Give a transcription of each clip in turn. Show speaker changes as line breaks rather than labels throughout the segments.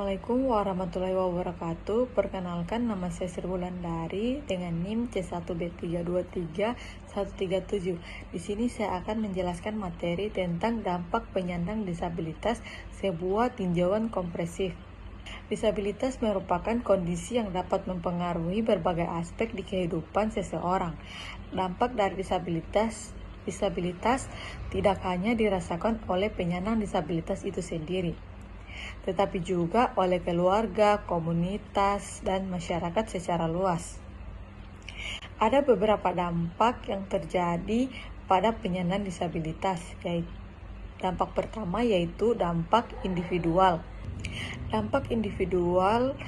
Assalamualaikum warahmatullahi wabarakatuh. Perkenalkan, nama saya Sri Wulandari dengan NIM C1B323-137. Di sini saya akan menjelaskan materi tentang dampak penyandang disabilitas sebuah tinjauan komprehensif. Disabilitas merupakan kondisi yang dapat mempengaruhi berbagai aspek di kehidupan seseorang. Dampak dari disabilitas tidak hanya dirasakan oleh penyandang disabilitas itu sendiri, tetapi juga oleh keluarga, komunitas, dan masyarakat secara luas. Ada beberapa dampak yang terjadi pada penyandang disabilitas, yaitu dampak pertama yaitu dampak individual. Dampak individual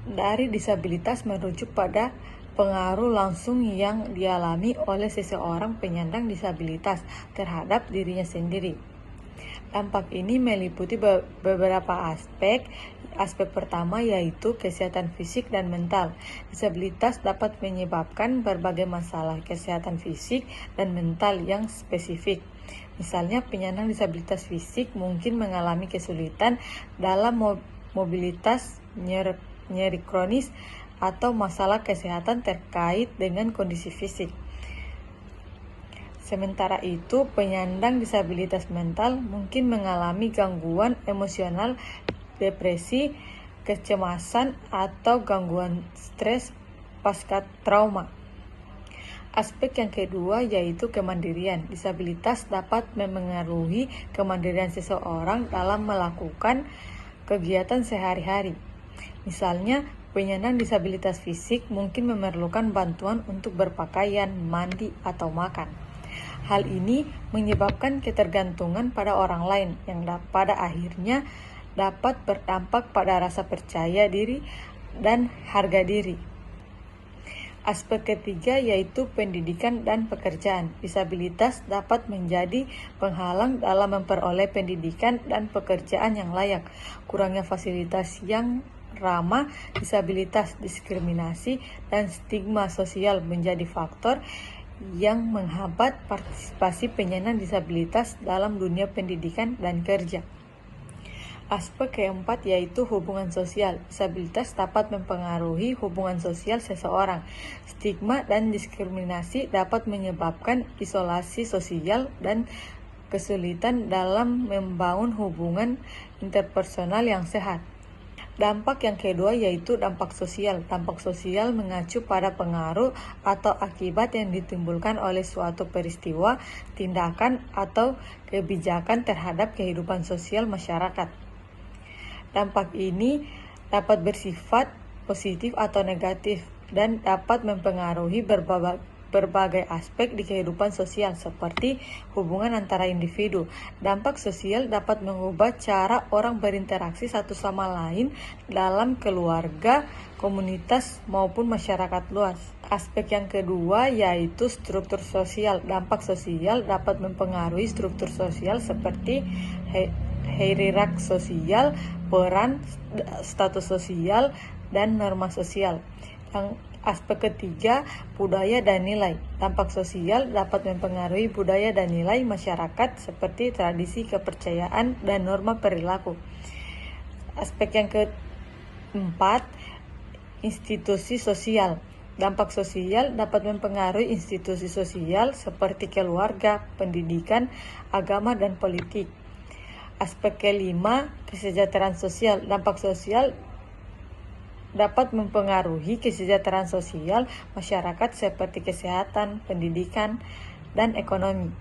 dari disabilitas merujuk pada pengaruh langsung yang dialami oleh seseorang penyandang disabilitas terhadap dirinya sendiri. Dampak ini meliputi beberapa aspek. Aspek pertama yaitu kesehatan fisik dan mental. Disabilitas dapat menyebabkan berbagai masalah kesehatan fisik dan mental yang spesifik. Misalnya, penyandang disabilitas fisik mungkin mengalami kesulitan dalam mobilitas, nyeri kronis, atau masalah kesehatan terkait dengan kondisi fisik. Sementara itu, penyandang disabilitas mental mungkin mengalami gangguan emosional, depresi, kecemasan, atau gangguan stres pasca trauma. Aspek yang kedua yaitu kemandirian. Disabilitas dapat memengaruhi kemandirian seseorang dalam melakukan kegiatan sehari-hari. Misalnya, penyandang disabilitas fisik mungkin memerlukan bantuan untuk berpakaian, mandi, atau makan. Hal ini menyebabkan ketergantungan pada orang lain yang pada akhirnya dapat berdampak pada rasa percaya diri dan harga diri. Aspek ketiga yaitu pendidikan dan pekerjaan. Disabilitas dapat menjadi penghalang dalam memperoleh pendidikan dan pekerjaan yang layak. Kurangnya fasilitas yang ramah disabilitas, diskriminasi, dan stigma sosial menjadi faktor yang menghambat partisipasi penyandang disabilitas dalam dunia pendidikan dan kerja. Aspek keempat yaitu hubungan sosial. Disabilitas dapat mempengaruhi hubungan sosial seseorang. Stigma dan diskriminasi dapat menyebabkan isolasi sosial dan kesulitan dalam membangun hubungan interpersonal yang sehat. Dampak yang kedua yaitu dampak sosial. Dampak sosial mengacu pada pengaruh atau akibat yang ditimbulkan oleh suatu peristiwa, tindakan, atau kebijakan terhadap kehidupan sosial masyarakat. Dampak ini dapat bersifat positif atau negatif dan dapat mempengaruhi berbagai aspek di kehidupan sosial seperti hubungan antara individu. Dampak sosial dapat mengubah cara orang berinteraksi satu sama lain dalam keluarga, komunitas, maupun masyarakat luas. Aspek yang kedua yaitu struktur sosial. Dampak sosial dapat mempengaruhi struktur sosial seperti hierarki sosial, peran, status sosial, dan norma sosial. Yang aspek ketiga, budaya dan nilai. Dampak sosial dapat mempengaruhi budaya dan nilai masyarakat seperti tradisi, kepercayaan, dan norma perilaku. Aspek yang keempat, institusi sosial. Dampak sosial dapat mempengaruhi institusi sosial seperti keluarga, pendidikan, agama, dan politik. Aspek kelima, kesejahteraan sosial. Dampak sosial dapat mempengaruhi kesejahteraan sosial masyarakat seperti kesehatan, pendidikan, dan ekonomi.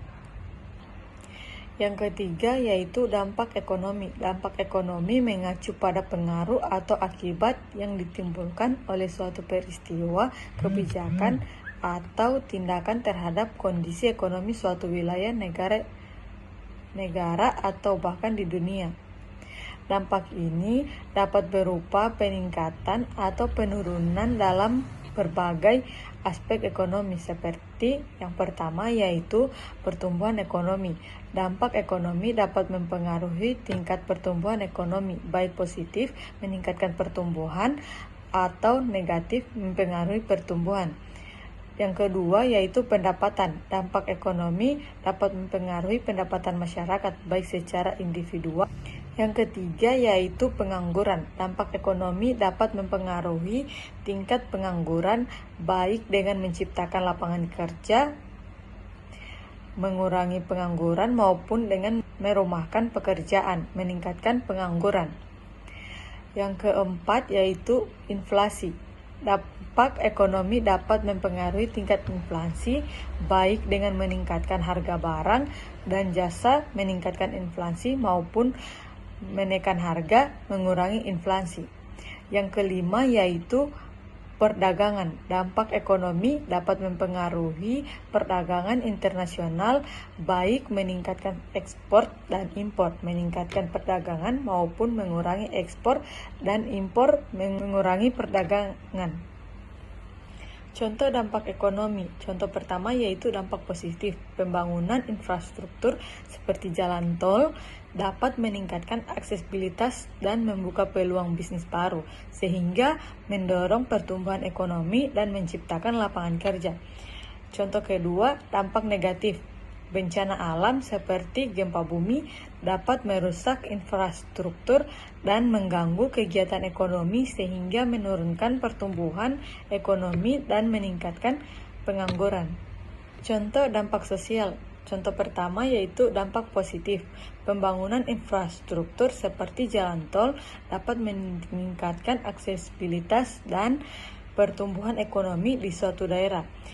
Yang ketiga yaitu dampak ekonomi. Dampak ekonomi mengacu pada pengaruh atau akibat yang ditimbulkan oleh suatu peristiwa, kebijakan, atau tindakan terhadap kondisi ekonomi suatu wilayah, negara, atau bahkan di dunia. Dampak ini dapat berupa peningkatan atau penurunan dalam berbagai aspek ekonomi seperti yang pertama yaitu pertumbuhan ekonomi. Dampak ekonomi dapat mempengaruhi tingkat pertumbuhan ekonomi, baik positif meningkatkan pertumbuhan atau negatif mempengaruhi pertumbuhan. Yang kedua yaitu pendapatan. Dampak ekonomi dapat mempengaruhi pendapatan masyarakat baik secara individual Yang ketiga yaitu pengangguran. Dampak ekonomi dapat mempengaruhi tingkat pengangguran baik dengan menciptakan lapangan kerja, mengurangi pengangguran maupun dengan merumahkan pekerjaan, meningkatkan pengangguran. Yang keempat yaitu inflasi. Dampak ekonomi dapat mempengaruhi tingkat inflasi baik dengan meningkatkan harga barang dan jasa, meningkatkan inflasi maupun menekan harga, mengurangi inflasi. Yang kelima yaitu perdagangan. Dampak ekonomi dapat mempengaruhi perdagangan internasional baik meningkatkan ekspor dan impor, meningkatkan perdagangan maupun mengurangi ekspor dan impor, mengurangi perdagangan. Contoh dampak ekonomi. Contoh pertama yaitu dampak positif. Pembangunan infrastruktur seperti jalan tol dapat meningkatkan aksesibilitas dan membuka peluang bisnis baru, sehingga mendorong pertumbuhan ekonomi dan menciptakan lapangan kerja. Contoh kedua, dampak negatif. Bencana alam seperti gempa bumi dapat merusak infrastruktur dan mengganggu kegiatan ekonomi sehingga menurunkan pertumbuhan ekonomi dan meningkatkan pengangguran. Contoh dampak sosial. Contoh pertama yaitu dampak positif. Pembangunan infrastruktur seperti jalan tol dapat meningkatkan aksesibilitas dan pertumbuhan ekonomi di suatu daerah.